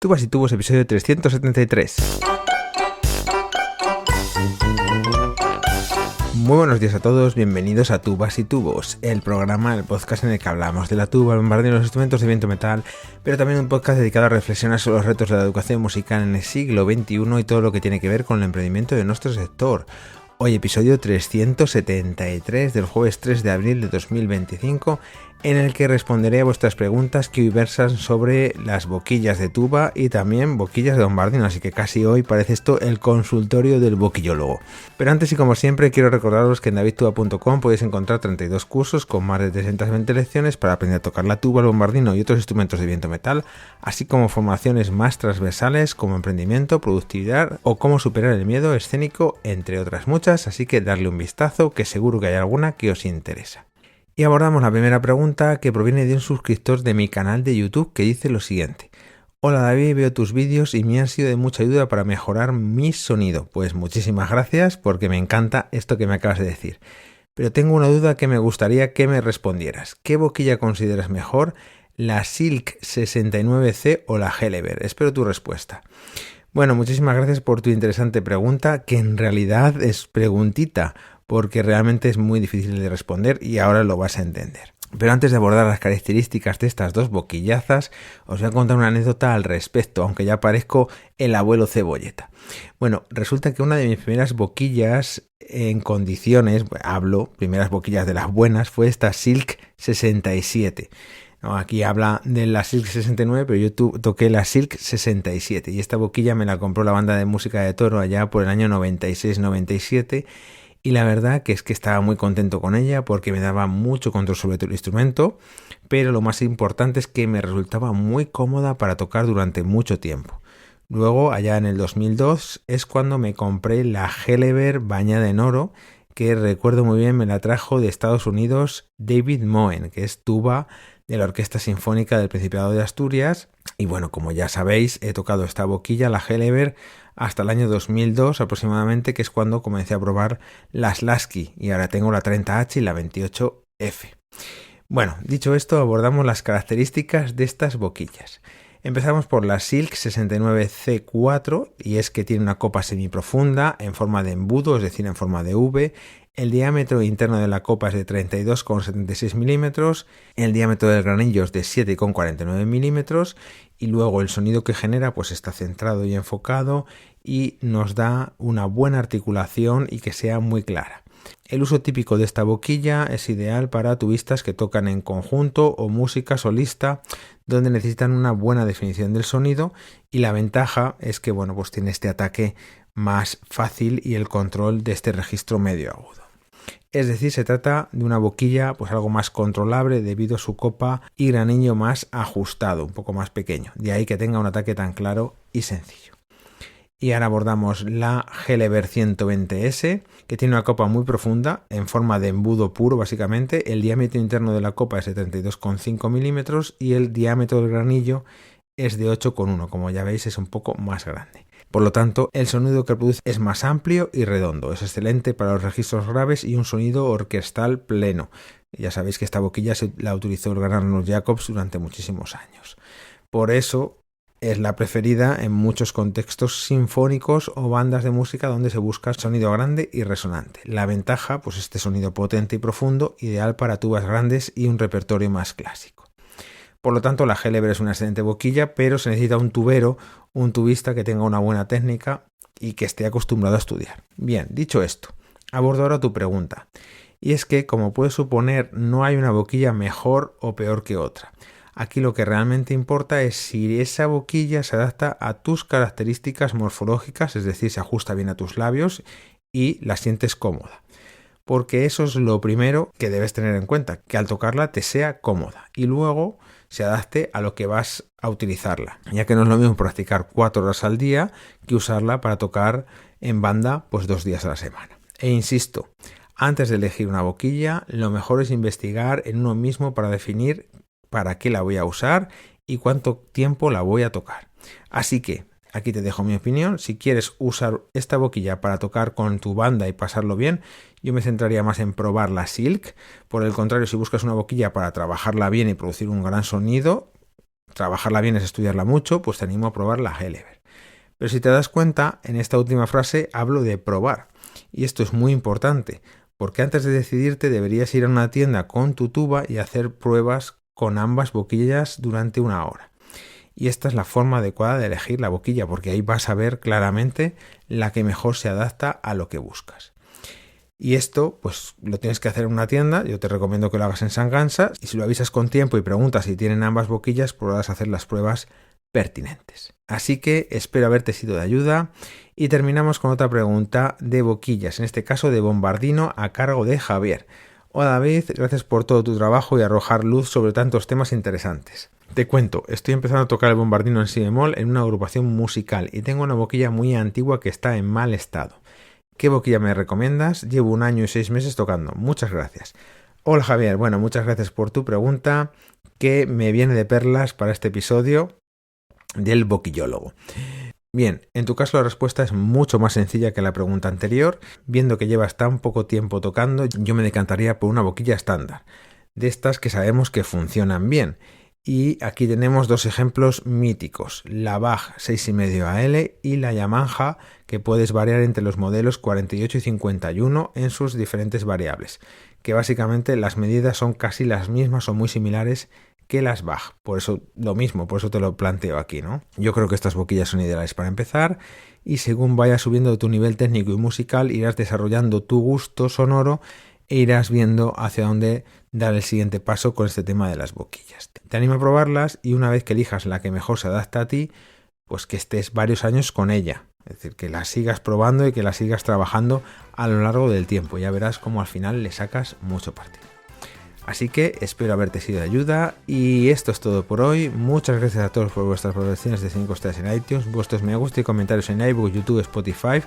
Tubas y Tubos, episodio 373. Muy buenos días a todos, bienvenidos a Tubas y Tubos, el programa, el podcast en el que hablamos de la tuba, el bombardeo y los instrumentos de viento metal, pero también un podcast dedicado a reflexionar sobre los retos de la educación musical en el siglo XXI y todo lo que tiene que ver con el emprendimiento de nuestro sector. Hoy episodio 373 del jueves 3 de abril de 2025, en el que responderé a vuestras preguntas que hoy versan sobre las boquillas de tuba y también boquillas de bombardino, así que casi hoy parece esto el consultorio del boquillólogo. Pero antes y como siempre quiero recordaros que en davidtuba.com podéis encontrar 32 cursos con más de 320 lecciones para aprender a tocar la tuba, el bombardino y otros instrumentos de viento metal, así como formaciones más transversales como emprendimiento, productividad o cómo superar el miedo escénico, entre otras muchas, así que darle un vistazo que seguro que hay alguna que os interesa. Y abordamos la primera pregunta, que proviene de un suscriptor de mi canal de YouTube, que dice lo siguiente: Hola David, veo tus vídeos y me han sido de mucha ayuda para mejorar mi sonido. Pues muchísimas gracias, porque me encanta esto que me acabas de decir. Pero tengo una duda que me gustaría que me respondieras. ¿Qué boquilla consideras mejor, la Silk 69C o la Helleberg? Espero tu respuesta. Bueno, muchísimas gracias por tu interesante pregunta, que en realidad es preguntita, porque realmente es muy difícil de responder y ahora lo vas a entender. Pero antes de abordar las características de estas dos boquillazas, os voy a contar una anécdota al respecto, aunque ya parezco el abuelo Cebolleta. Bueno, resulta que una de mis primeras boquillas en condiciones, primeras boquillas de las buenas, fue esta Silk 67. No, aquí habla de la Silk 69, pero yo toqué la Silk 67 y esta boquilla me la compró la banda de música de Toro allá por el año 96-97. Y la verdad que es que estaba muy contento con ella porque me daba mucho control sobre todo el instrumento, pero lo más importante es que me resultaba muy cómoda para tocar durante mucho tiempo. Luego, allá en el 2002, es cuando me compré la Helleberg bañada en oro, que recuerdo muy bien me la trajo de Estados Unidos David Moen, que es tuba de la Orquesta Sinfónica del Principado de Asturias. Y bueno, como ya sabéis, he tocado esta boquilla, la Helleberg, hasta el año 2002 aproximadamente, que es cuando comencé a probar las Lasky, y ahora tengo la 30H y la 28F. Bueno, dicho esto, abordamos las características de estas boquillas. Empezamos por la Silk 69C4, y es que tiene una copa semiprofunda en forma de embudo, es decir, en forma de V. El diámetro interno de la copa es de 32,76 milímetros, el diámetro del granillo es de 7,49 milímetros, y luego el sonido que genera pues está centrado y enfocado y nos da una buena articulación y que sea muy clara. El uso típico de esta boquilla es ideal para tubistas que tocan en conjunto o música solista, donde necesitan una buena definición del sonido, y la ventaja es que pues tiene este ataque más fácil y el control de este registro medio agudo. Es decir, se trata de una boquilla pues algo más controlable debido a su copa y granillo más ajustado, un poco más pequeño, de ahí que tenga un ataque tan claro y sencillo. Y ahora abordamos la Helleberg 120S, que tiene una copa muy profunda, en forma de embudo puro básicamente. El diámetro interno de la copa es de 32,5 milímetros y el diámetro del granillo es de 8,1, como ya veis es un poco más grande. Por lo tanto, el sonido que produce es más amplio y redondo, es excelente para los registros graves y un sonido orquestal pleno. Ya sabéis que esta boquilla la utilizó el gran Arnold Jacobs durante muchísimos años. Por eso es la preferida en muchos contextos sinfónicos o bandas de música donde se busca sonido grande y resonante. La ventaja, pues este sonido potente y profundo, ideal para tubas grandes y un repertorio más clásico. Por lo tanto, la Helleberg es una excelente boquilla, pero se necesita un tubero, un tubista que tenga una buena técnica y que esté acostumbrado a estudiar. Bien, dicho esto, abordo ahora tu pregunta. Y es que, como puedes suponer, no hay una boquilla mejor o peor que otra. Aquí lo que realmente importa es si esa boquilla se adapta a tus características morfológicas, es decir, se ajusta bien a tus labios y la sientes cómoda. Porque eso es lo primero que debes tener en cuenta, que al tocarla te sea cómoda y luego se adapte a lo que vas a utilizarla, ya que no es lo mismo practicar 4 horas al día que usarla para tocar en banda pues 2 días a la semana. E insisto, antes de elegir una boquilla, lo mejor es investigar en uno mismo para definir para qué la voy a usar y cuánto tiempo la voy a tocar. Así que aquí te dejo mi opinión. Si quieres usar esta boquilla para tocar con tu banda y pasarlo bien, yo me centraría más en probar la Silk. Por el contrario, si buscas una boquilla para trabajarla bien y producir un gran sonido, trabajarla bien es estudiarla mucho, pues te animo a probar la Helleberg. Pero si te das cuenta, en esta última frase hablo de probar. Y esto es muy importante, porque antes de decidirte deberías ir a una tienda con tu tuba y hacer pruebas con ambas boquillas durante 1 hora. Y esta es la forma adecuada de elegir la boquilla, porque ahí vas a ver claramente la que mejor se adapta a lo que buscas. Y esto, pues lo tienes que hacer en una tienda. Yo te recomiendo que lo hagas en Sangansa. Y si lo avisas con tiempo y preguntas si tienen ambas boquillas, podrás hacer las pruebas pertinentes. Así que espero haberte sido de ayuda. Y terminamos con otra pregunta de boquillas, en este caso de Bombardino, a cargo de Javier. Hola David, gracias por todo tu trabajo y arrojar luz sobre tantos temas interesantes. Te cuento, estoy empezando a tocar el bombardino en si bemol en una agrupación musical y tengo una boquilla muy antigua que está en mal estado. ¿Qué boquilla me recomiendas? Llevo 1 año y 6 meses tocando. Muchas gracias. Hola Javier, bueno, muchas gracias por tu pregunta que me viene de perlas para este episodio del boquillólogo. Bien, en tu caso la respuesta es mucho más sencilla que la pregunta anterior. Viendo que llevas tan poco tiempo tocando, yo me decantaría por una boquilla estándar, de estas que sabemos que funcionan bien. Y aquí tenemos 2 ejemplos míticos, la Bach 6,5 AL y la Yamaha, que puedes variar entre los modelos 48 y 51 en sus diferentes variables, que básicamente las medidas son casi las mismas o muy similares que las Bach. Por eso te lo planteo aquí, ¿no? Yo creo que estas boquillas son ideales para empezar y según vayas subiendo tu nivel técnico y musical irás desarrollando tu gusto sonoro e irás viendo hacia dónde dar el siguiente paso con este tema de las boquillas. Te animo a probarlas y una vez que elijas la que mejor se adapta a ti, pues que estés varios años con ella. Es decir, que la sigas probando y que la sigas trabajando a lo largo del tiempo. Ya verás cómo al final le sacas mucho partido. Así que espero haberte sido de ayuda y esto es todo por hoy. Muchas gracias a todos por vuestras valoraciones de 5 estrellas en iTunes, vuestros me gusta y comentarios en iVoox, YouTube, Spotify.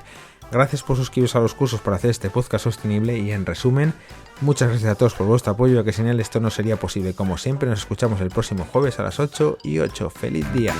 Gracias por suscribiros a los cursos para hacer este podcast sostenible y en resumen, muchas gracias a todos por vuestro apoyo, ya que sin él esto no sería posible. Como siempre, nos escuchamos el próximo jueves a las 8:08. ¡Feliz día!